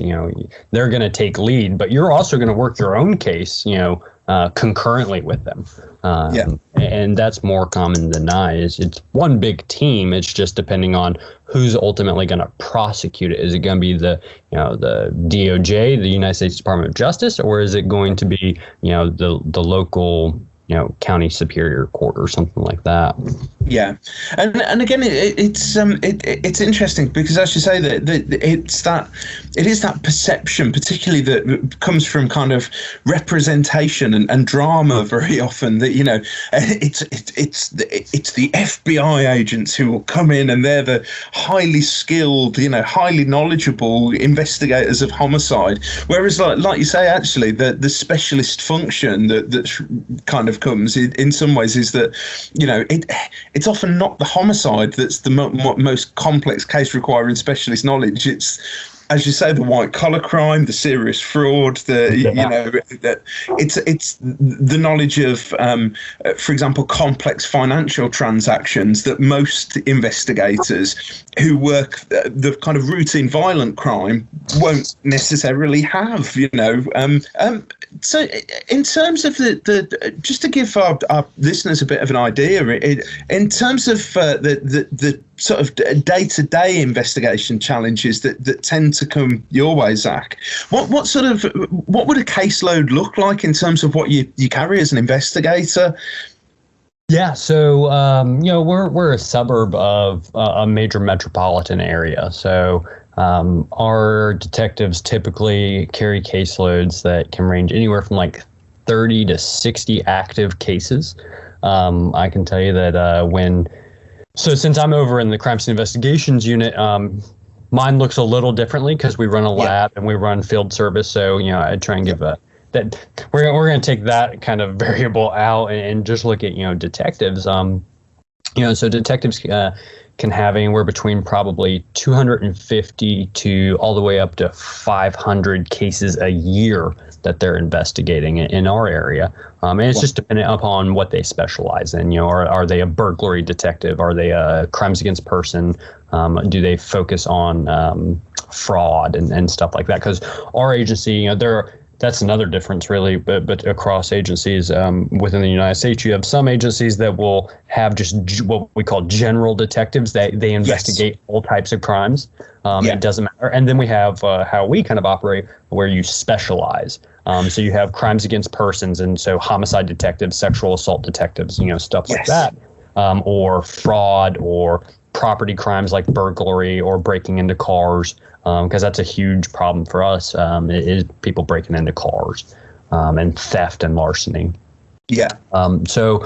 they're going to take lead, but you're also going to work your own case, concurrently with them. And that's more common than not. It's one big team. It's just depending on who's ultimately going to prosecute it. Is it going to be the DOJ, the United States Department of Justice, or is it going to be, the local county superior court or something like that? Yeah, and again, it's interesting because, as you say, that it is that perception, particularly that comes from kind of representation and drama very often, that it's the FBI agents who will come in and they're the highly skilled, highly knowledgeable investigators of homicide, whereas like you say, actually the specialist function that kind of comes in some ways is that it's often not the homicide that's the most complex case requiring specialist knowledge. It's, as you say, the white collar crime, the serious fraud, it's the knowledge of, for example, complex financial transactions that most investigators who work the kind of routine violent crime won't necessarily have. So in terms of the just to give our listeners a bit of an idea, in terms of the sort of day-to-day investigation challenges that tend to come your way, Zach, what would a caseload look like in terms of what you carry as an investigator? Yeah, so we're a suburb of a major metropolitan area, so our detectives typically carry caseloads that can range anywhere from like 30 to 60 active cases. I can tell you that since I'm over in the crime scene investigations unit, mine looks a little differently because we run a lab and we run field service. So, I try and give that we're going to take that kind of variable out and just look at, detectives. So detectives can have anywhere between probably 250 to all the way up to 500 cases a year that they're investigating in our area. And it's just dependent upon what they specialize in. Are they a burglary detective? Are they a crimes against person? Do they focus on fraud and stuff like that? Because our agency, that's another difference really, but across agencies within the United States, you have some agencies that will have just what we call general detectives. They investigate all types of crimes. It doesn't matter. And then we have how we kind of operate, where you specialize. So you have crimes against persons, and so homicide detectives, sexual assault detectives, stuff like that, or fraud or property crimes like burglary or breaking into cars, because that's a huge problem for us. Is people breaking into cars, and theft and larceny. So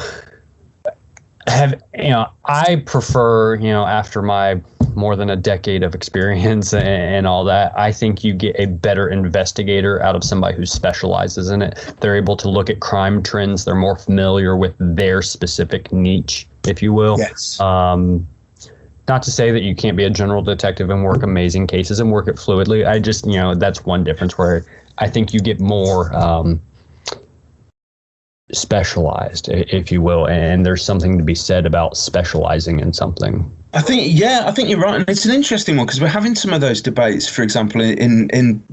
I prefer, after my more than a decade of experience and all that, I think you get a better investigator out of somebody who specializes in it. They're able to look at crime trends. They're more familiar with their specific niche, if you will. Not to say that you can't be a general detective and work amazing cases and work it fluidly. I just, that's one difference where I think you get more specialized, if you will, and there's something to be said about specializing in something. I think you're right, and it's an interesting one because we're having some of those debates, for example, in England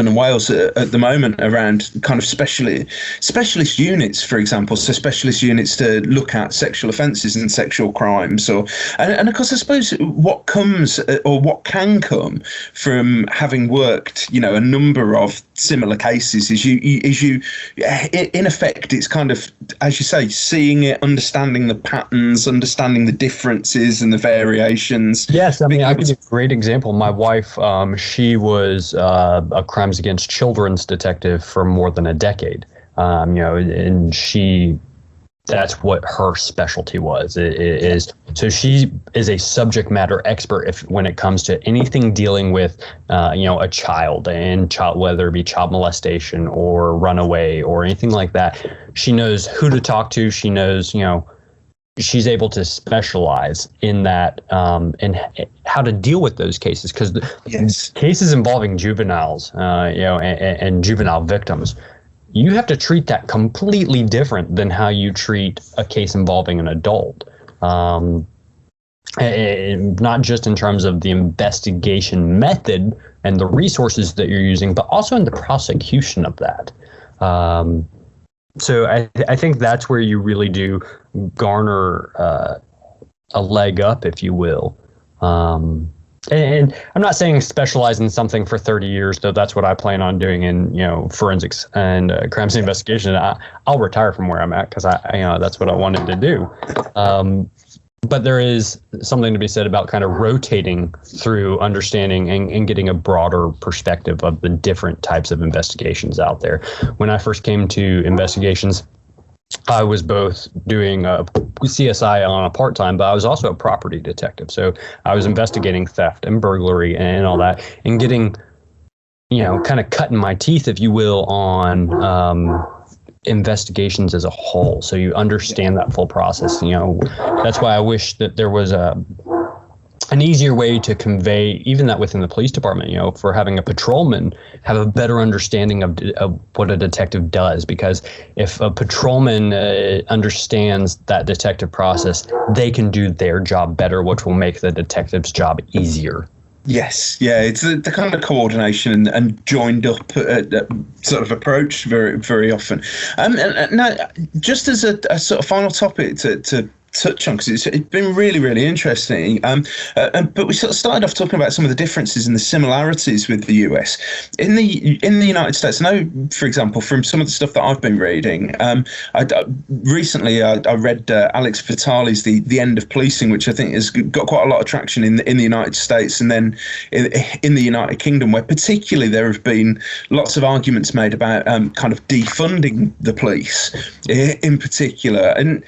and Wales at the moment around kind of specialist units, for example, so specialist units to look at sexual offences and sexual crimes, and of course, I suppose what comes or what can come from having worked, a number of similar cases is you in effect, it's kind of, as you say, seeing it, understanding the patterns, understanding the differences and the variations. Yes, I mean, I give you a great example. My wife, she was a crimes against children's detective for more than a decade. And she that's what her specialty was. So she is a subject matter expert when it comes to anything dealing with a child, whether it be child molestation or runaway or anything like that. She knows who to talk to. She knows, she's able to specialize in that, and how to deal with those cases, because cases involving juveniles, and juvenile victims, you have to treat that completely different than how you treat a case involving an adult. And not just in terms of the investigation method and the resources that you're using, but also in the prosecution of that. So I think that's where you really do garner a leg up, if you will. And I'm not saying specialize in something for 30 years, though that's what I plan on doing in, forensics and crime scene investigation. I'll retire from where I'm at, because that's what I wanted to do. But there is something to be said about kind of rotating through understanding and getting a broader perspective of the different types of investigations out there. When I first came to investigations, I was both doing a CSI on a part-time, but I was also a property detective. So I was investigating theft and burglary and all that, and getting, kind of cutting my teeth, if you will, on investigations as a whole. So you understand that full process. That's why I wish that there was an easier way to convey even that within the police department, for having a patrolman have a better understanding of what a detective does. Because if a patrolman understands that detective process, they can do their job better, which will make the detective's job easier. Yes, yeah, it's the kind of coordination and joined up sort of approach very, very often. And now, just as a sort of final topic to touch on, because it's been really, really interesting. But we sort of started off talking about some of the differences and the similarities with the US. In the United States, I know, for example, from some of the stuff that I've been reading, recently I read Alex Vitale's The End of Policing, which I think has got quite a lot of traction in the United States, and then in the United Kingdom, where particularly there have been lots of arguments made about kind of defunding the police in particular. And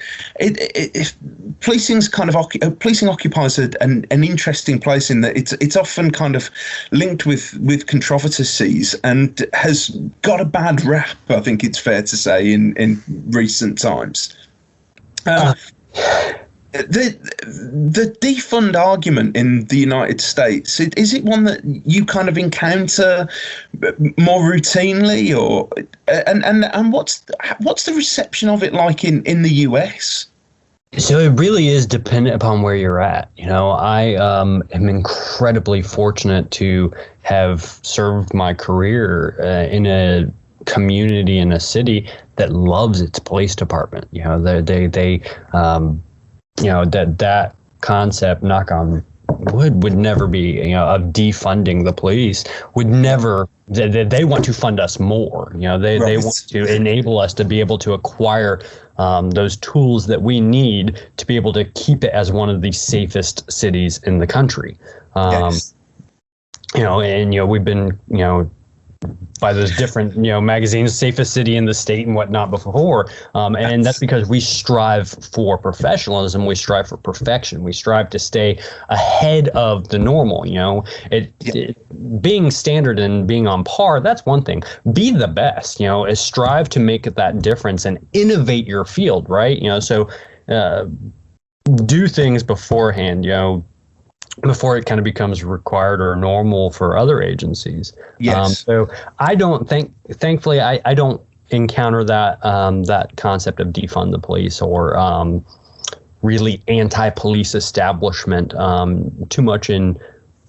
policing's kind of policing occupies an interesting place in that it's often kind of linked with controversies and has got a bad rap, I think it's fair to say, in recent times. The defund argument in the United States, is it one that you kind of encounter more routinely, or and what's the reception of it like in the US? So it really is dependent upon where you're at. I am incredibly fortunate to have served my career in a community, in a city that loves its police department. That concept, knock on wood, would never be, of defunding the police, would never. They want to fund us more. They want to enable us to be able to acquire those tools that we need to be able to keep it as one of the safest cities in the country. Yes. We've been, by those different, magazines, safest city in the state and whatnot before. And that's because we strive for professionalism. We strive for perfection. We strive to stay ahead of the normal. Being standard and being on par, that's one thing. Be the best, strive to make that difference and innovate your field, right? So do things beforehand, before it kind of becomes required or normal for other agencies. Yes. So I don't thankfully, I don't encounter that concept of defund the police or really anti-police establishment too much in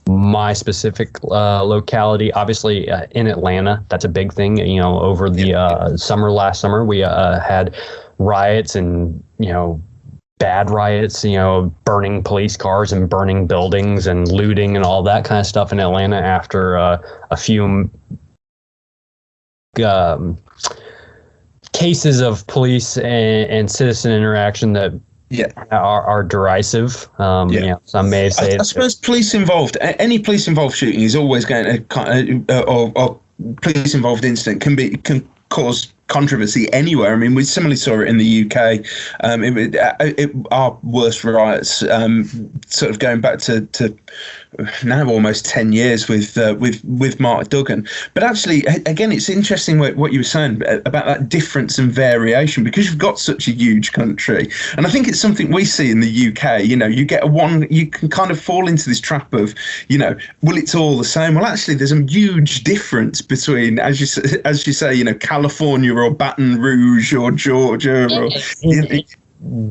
my specific locality. Obviously, in Atlanta, that's a big thing. Over the last summer, we had riots and, bad riots, burning police cars and burning buildings and looting and all that kind of stuff in Atlanta after a few cases of police and citizen interaction that are derisive. Some may say. I suppose any police involved shooting is always going to or police involved incident can cause controversy anywhere. I mean, we similarly saw it in the UK. Our worst riots, sort of going back to now almost 10 years with Mark Duggan. But actually, again, it's interesting what you were saying about that difference and variation, because you've got such a huge country. And I think it's something we see in the UK. You know, you can kind of fall into this trap of, you know, well, it's all the same. Well, actually, there's a huge difference between, as you say, you know, California or Baton Rouge or Georgia or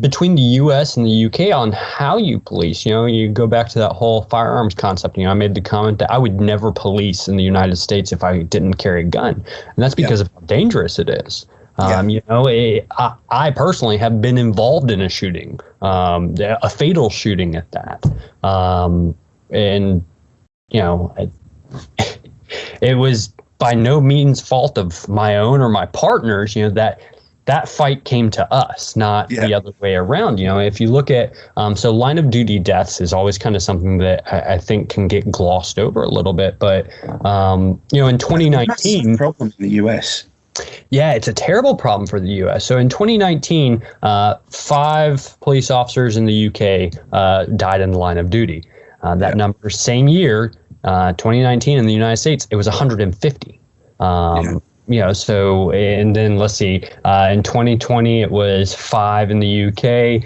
between the US and the UK on how you police. You know, you go back to that whole firearms concept. You know, I made the comment that I would never police in the United States if I didn't carry a gun. And that's because of how dangerous it is. You know, I personally have been involved in a shooting, a fatal shooting at that. And, you know, it was by no means fault of my own or my partners, you know, that fight came to us, not the other way around. You know, if you look at, so line of duty deaths is always kind of something that I think can get glossed over a little bit. But, you know, in 2019, that's a problem in the US. Yeah, it's a terrible problem for the U.S. So in 2019, 5 police officers in the UK died in the line of duty. That number, same year, 2019 in the United States, it was 150. You know, so, and then let's see, in 2020, it was 5 in the UK,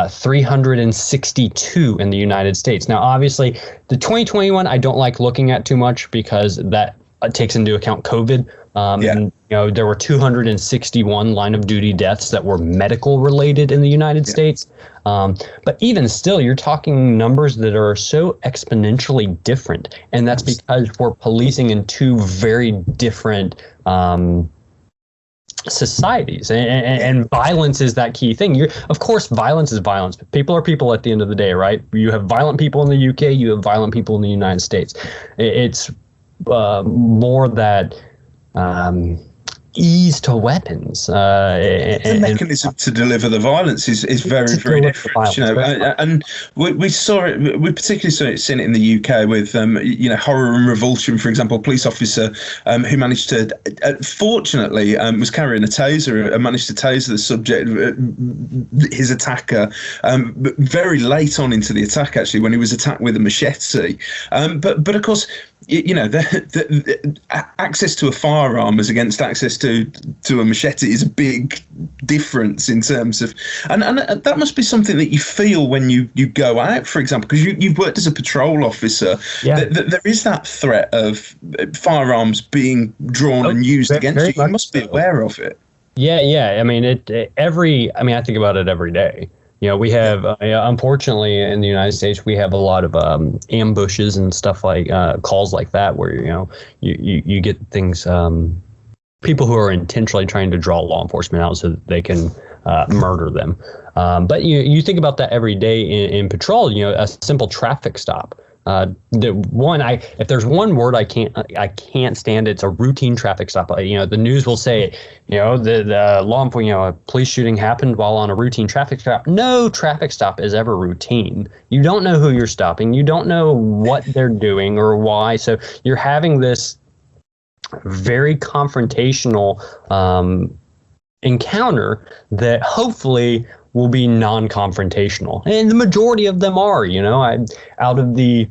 362 in the United States. Now, obviously, the 2021, I don't like looking at too much because that takes into account COVID. And, you know, there were 261 line of duty deaths that were medical related in the United States. But even still, you're talking numbers that are so exponentially different. And that's because we're policing in 2 very different societies. And violence is that key thing. Of course, violence is violence. But people are people at the end of the day, right? You have violent people in the UK, you have violent people in the United States. It's more that ease to weapons. The mechanism to deliver the violence is very, very different. You know, and we saw it. We particularly seen it in the UK with you know, horror and revulsion. For example, a police officer who managed to, fortunately, was carrying a taser and managed to taser the subject, his attacker, very late on into the attack. Actually, when he was attacked with a machete. But of course, you know, the access to a firearm as against access to a machete is a big difference in terms of, and that must be something that you feel when you go out, for example, because you've worked as a patrol officer. There is that threat of firearms being drawn and used against you. You must be aware of it. Yeah. I mean, I think about it every day. You know, we have, unfortunately, in the United States, we have a lot of ambushes and stuff like calls like that, where, you know, you get things, people who are intentionally trying to draw law enforcement out so that they can murder them. But you think about that every day in patrol. You know, a simple traffic stop. If there's one word I can't stand, it's a routine traffic stop. You know, the news will say, you know, the law enforcement, you know, a police shooting happened while on a routine traffic stop. No traffic stop is ever routine. You don't know who you're stopping. You don't know what they're doing or why. So you're having this very confrontational encounter that hopefully will be non-confrontational. And the majority of them are, you know, out of the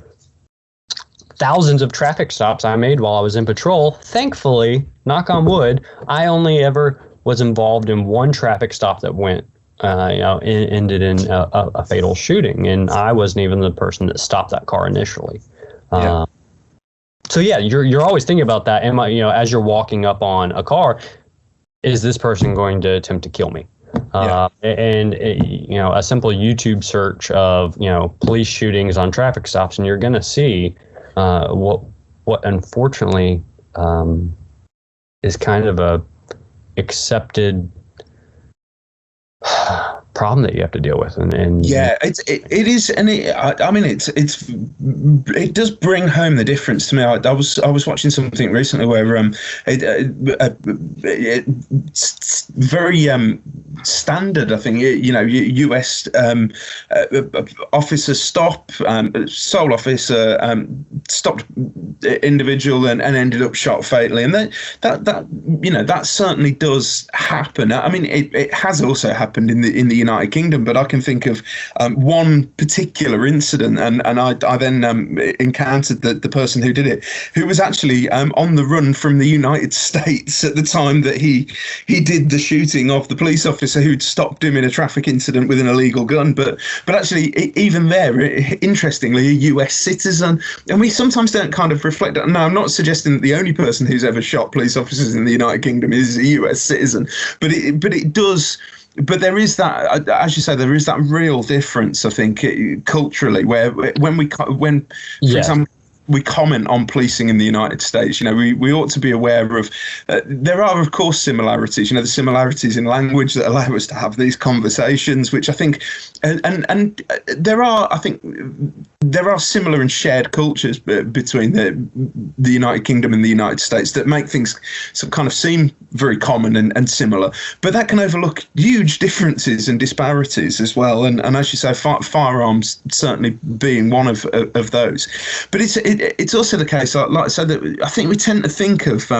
thousands of traffic stops I made while I was in patrol, thankfully, knock on wood, I only ever was involved in one traffic stop that went, you know, ended in a fatal shooting. And I wasn't even the person that stopped that car initially. So yeah, you're always thinking about that. Am I, you know, as you're walking up on a car, is this person going to attempt to kill me? And you know, a simple YouTube search of, you know, police shootings on traffic stops, and you're going to see what unfortunately is kind of a accepted problem that you have to deal with. And yeah, it is, and I mean, it does bring home the difference to me. I was watching something recently where it's very standard. I think U.S. Officer sole officer stopped individual and ended up shot fatally, and that certainly does happen. I mean, it has also happened in the United Kingdom, but I can think of one particular incident, and I then encountered the person who did it, who was actually on the run from the United States at the time that he did the shooting of the police officer who'd stopped him in a traffic incident with an illegal gun. But actually, even there, interestingly, a US citizen, and we sometimes don't kind of reflect. Now, I'm not suggesting that the only person who's ever shot police officers in the United Kingdom is a US citizen, but it does. But there is that, as you say, there is that real difference, I think, culturally, where when for example, we comment on policing in the United States, we ought to be aware of, there are, of course, similarities, the similarities in language that allow us to have these conversations, which I think, and there are similar and shared cultures between the United Kingdom and the United States that make things kind of seem very common and similar, but that can overlook huge differences and disparities as well. And as you say, firearms certainly being one of those. But it's also the case, like I said, that I think we tend to think of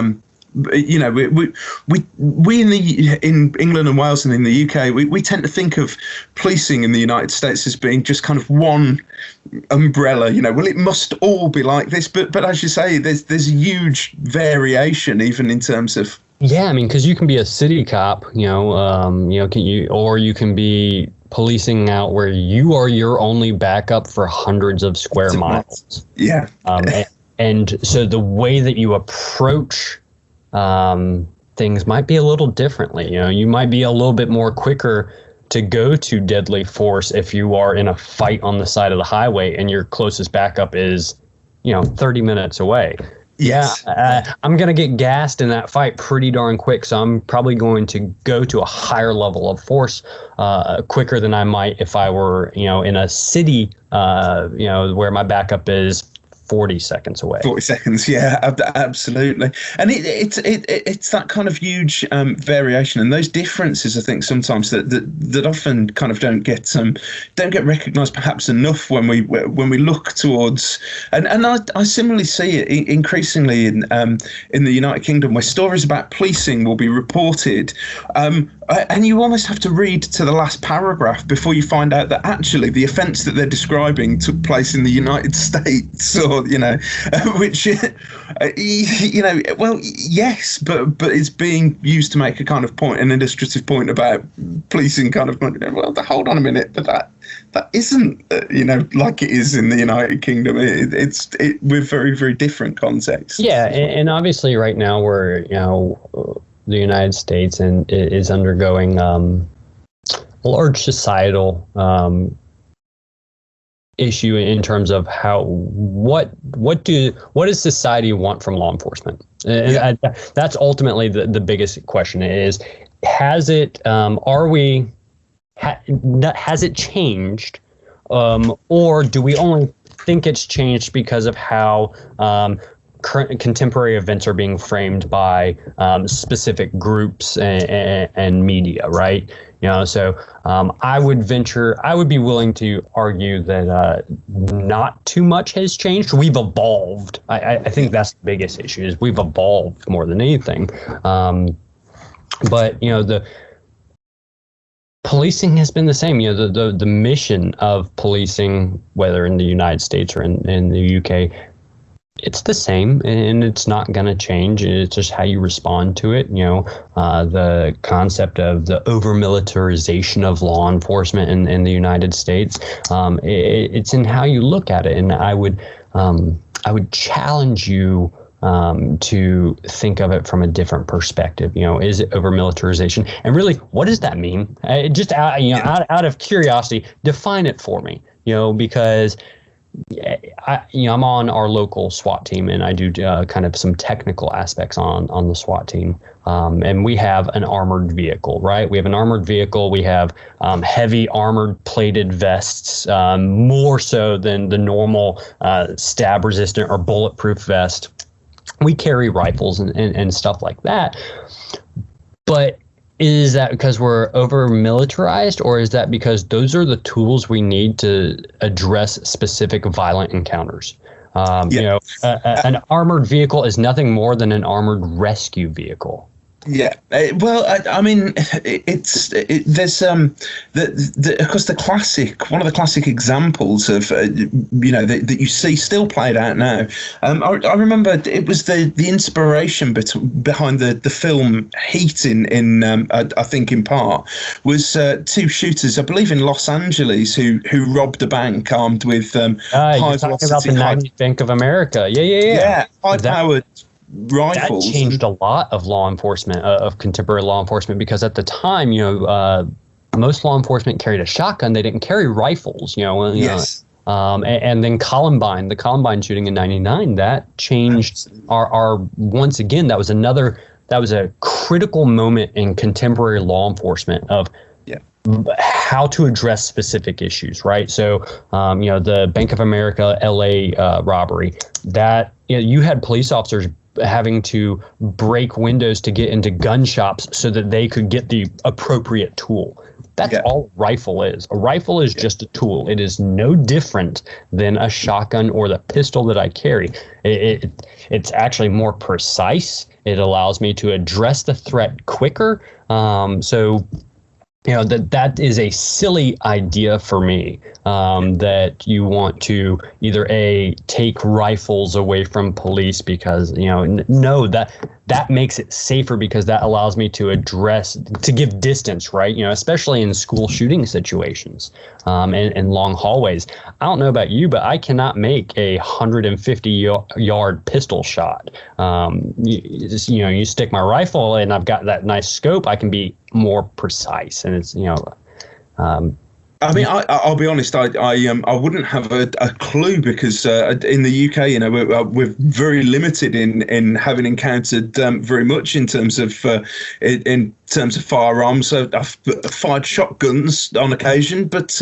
we in England and Wales and in the UK, we tend to think of policing in the United States as being just kind of one umbrella. Well, it must all be like this, but as you say, there's huge variation even in terms of. Yeah, I mean, because you can be a city cop, you can be policing out where you are your only backup for hundreds of square miles. Yeah. And so the way that you approach things might be a little differently. You might be a little bit more quicker to go to deadly force if you are in a fight on the side of the highway and your closest backup is, 30 minutes away. Yes. Yeah, I'm going to get gassed in that fight pretty darn quick. So I'm probably going to go to a higher level of force quicker than I might if I were, in a city, where my backup is 40 seconds away. 40 seconds, yeah, absolutely. And it's that kind of huge variation, and those differences, I think, sometimes that often kind of don't get recognised perhaps enough when we look towards, and I similarly see it increasingly in the United Kingdom, where stories about policing will be reported, and you almost have to read to the last paragraph before you find out that actually the offence that they're describing took place in the United States, or which well, yes, but it's being used to make a kind of point, an illustrative point about policing, kind of, well, hold on a minute, but that isn't like it is in the United Kingdom. It's with very, very different contexts. Yeah, and obviously right now we're the United States is undergoing a large societal issue in terms of what does society want from law enforcement, and that's ultimately the biggest question. Has it changed, or do we only think it's changed because of how current contemporary events are being framed by specific groups and media, right? So I would be willing to argue that not too much has changed. We've evolved. I think that's the biggest issue, is we've evolved more than anything. But the policing has been the same. The mission of policing, whether in the United States or in the UK, it's the same, and it's not going to change. It's just how you respond to it. The concept of the over-militarization of law enforcement in the United States, it's in how you look at it. And I would challenge you to think of it from a different perspective. Is it over-militarization? And really, what does that mean? Out of curiosity, define it for me. Because I'm on our local SWAT team, and I do kind of some technical aspects on the SWAT team. And we have an armored vehicle, right? We have an armored vehicle. We have heavy armored plated vests, more so than the normal stab resistant or bulletproof vest. We carry rifles and stuff like that. But is that because we're over militarized, or is that because those are the tools we need to address specific violent encounters? An armored vehicle is nothing more than an armored rescue vehicle. Yeah, well, I mean, there's because one of the classic examples of that you see still played out now. I remember it was the inspiration behind the film Heat in I think in part was two shooters, I believe in Los Angeles, who robbed a bank armed with you're talking about the 90s Bank of America. Yeah, high-powered rifles. That changed a lot of law enforcement, of contemporary law enforcement, because at the time, most law enforcement carried a shotgun. They didn't carry rifles, Yes. And then the Columbine shooting in '99, that changed our once again. That was a critical moment in contemporary law enforcement of how to address specific issues, right? So, the Bank of America LA robbery, that you had police officers having to break windows to get into gun shops so that they could get the appropriate tool. That's all a rifle is. A rifle is just a tool. It is no different than a shotgun or the pistol that I carry. It's actually more precise. It allows me to address the threat quicker. That is a silly idea for me, that you want to either take rifles away from police because, no, that makes it safer because that allows me to give distance, right? Especially in school shooting situations, and long hallways. I don't know about you, but I cannot make a 150-yard pistol shot. You stick my rifle and I've got that nice scope, I can be more precise, and it's I mean, I'll be honest. I wouldn't have a clue because in the UK, we're very limited in having encountered very much in terms of firearms. So I've fired shotguns on occasion, but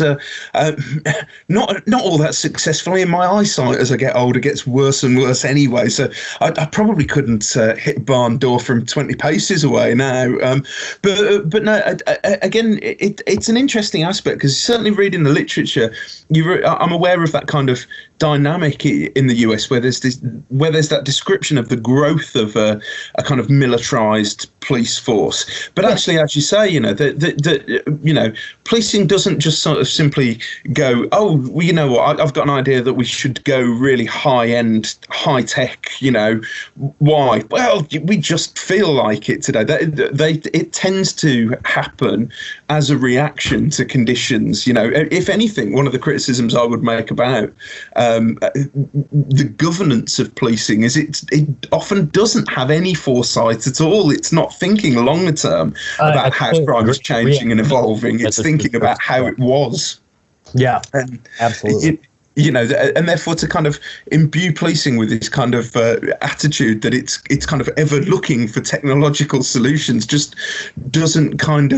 not all that successfully. And my eyesight as I get older gets worse and worse anyway. So I probably couldn't hit a barn door from 20 paces away now. But no, again, it's an interesting aspect because certainly reading the literature, I'm aware of that kind of dynamic in the US where there's that description of the growth of a kind of militarized police force. But actually, as you say, policing doesn't just sort of simply go, oh, well, you know what, I've got an idea that we should go really high-end, high-tech, why? Well, we just feel like it today. It tends to happen as a reaction to conditions. If anything, one of the criticisms I would make about the governance of policing is it often doesn't have any foresight at all. It's not thinking longer term about how crime is changing and evolving. It's thinking about how it was. Yeah, absolutely. And therefore to kind of imbue policing with this kind of attitude that it's kind of ever looking for technological solutions just doesn't accord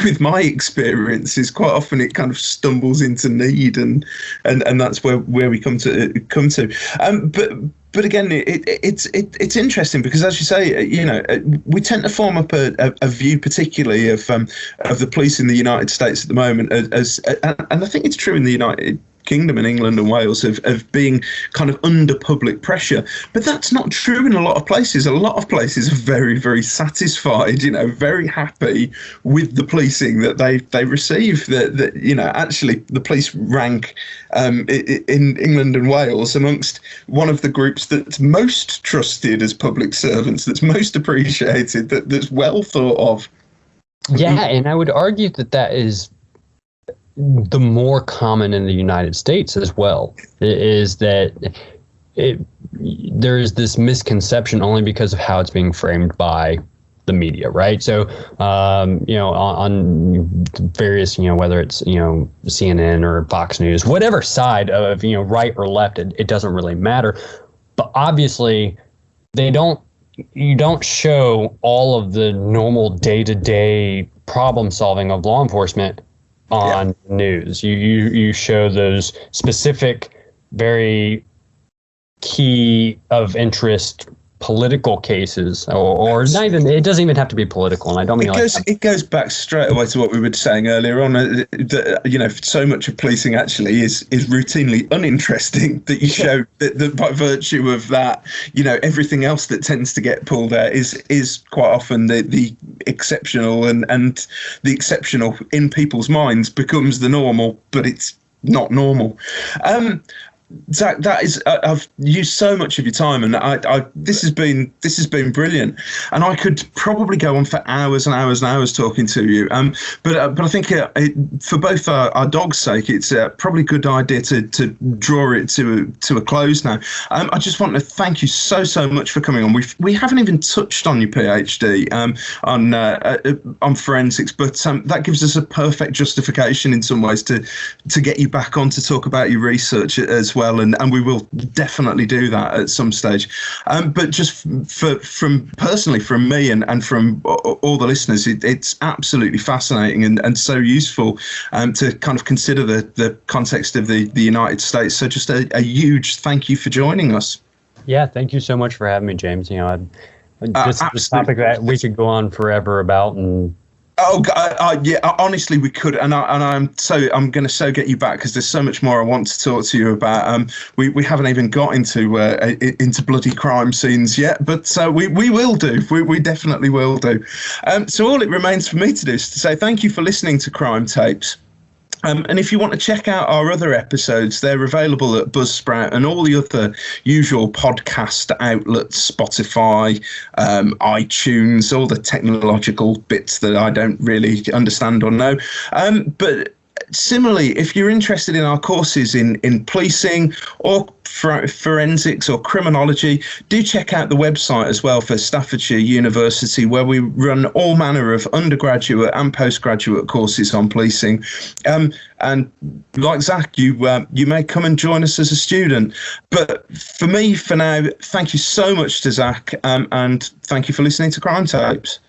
with my experiences. Quite often it kind of stumbles into need, and that's where we come to. But again, it's interesting because, as you say, we tend to form up a view, particularly of the police in the United States at the moment, and I think it's true in the United Kingdom and England and Wales of being kind of under public pressure. But that's not true in a lot of places. A lot of places are very, very satisfied, very happy with the policing that they receive. That actually the police rank in England and Wales amongst one of the groups that's most trusted as public servants, that's most appreciated, that's well thought of. Yeah, and I would argue that is the more common in the United States as well, is that there is this misconception only because of how it's being framed by the media, right? So, on various, whether it's, CNN or Fox News, whatever side of, right or left, it doesn't really matter. But obviously, you don't show all of the normal day-to-day problem solving of law enforcement on news. You show those specific, very key of interest political cases, or not even, it doesn't even have to be political, and I don't mean it goes back straight away to what we were saying earlier on, that so much of policing actually is routinely uninteresting, that you show that by virtue of that, everything else that tends to get pulled out is quite often the exceptional, and the exceptional in people's minds becomes the normal, but it's not normal. Zach, I've used so much of your time, and this has been brilliant, and I could probably go on for hours and hours and hours talking to you. But I think for both our dog's sake, it's probably a good idea to draw it to a close now. I just want to thank you so much for coming on. We haven't even touched on your PhD on forensics, but that gives us a perfect justification in some ways to get you back on to talk about your research as well. And we will definitely do that at some stage. But just from me and from all the listeners, it's absolutely fascinating and so useful to kind of consider the context of the United States. So just a huge thank you for joining us. Yeah, thank you so much for having me, James. This is a topic that we could go on forever about, and yeah, honestly, we could, and I'm going to get you back because there's so much more I want to talk to you about. We haven't even got into bloody crime scenes yet, but we will do. We definitely will do. So all it remains for me to do is to say thank you for listening to Crime Tapes. And if you want to check out our other episodes, they're available at Buzzsprout and all the other usual podcast outlets, Spotify, iTunes, all the technological bits that I don't really understand or know. But similarly, if you're interested in our courses in policing or forensics or criminology, do check out the website as well for Staffordshire University, where we run all manner of undergraduate and postgraduate courses on policing. And like Zach, you may come and join us as a student. But for me, for now, thank you so much to Zach, and thank you for listening to Crime Tapes.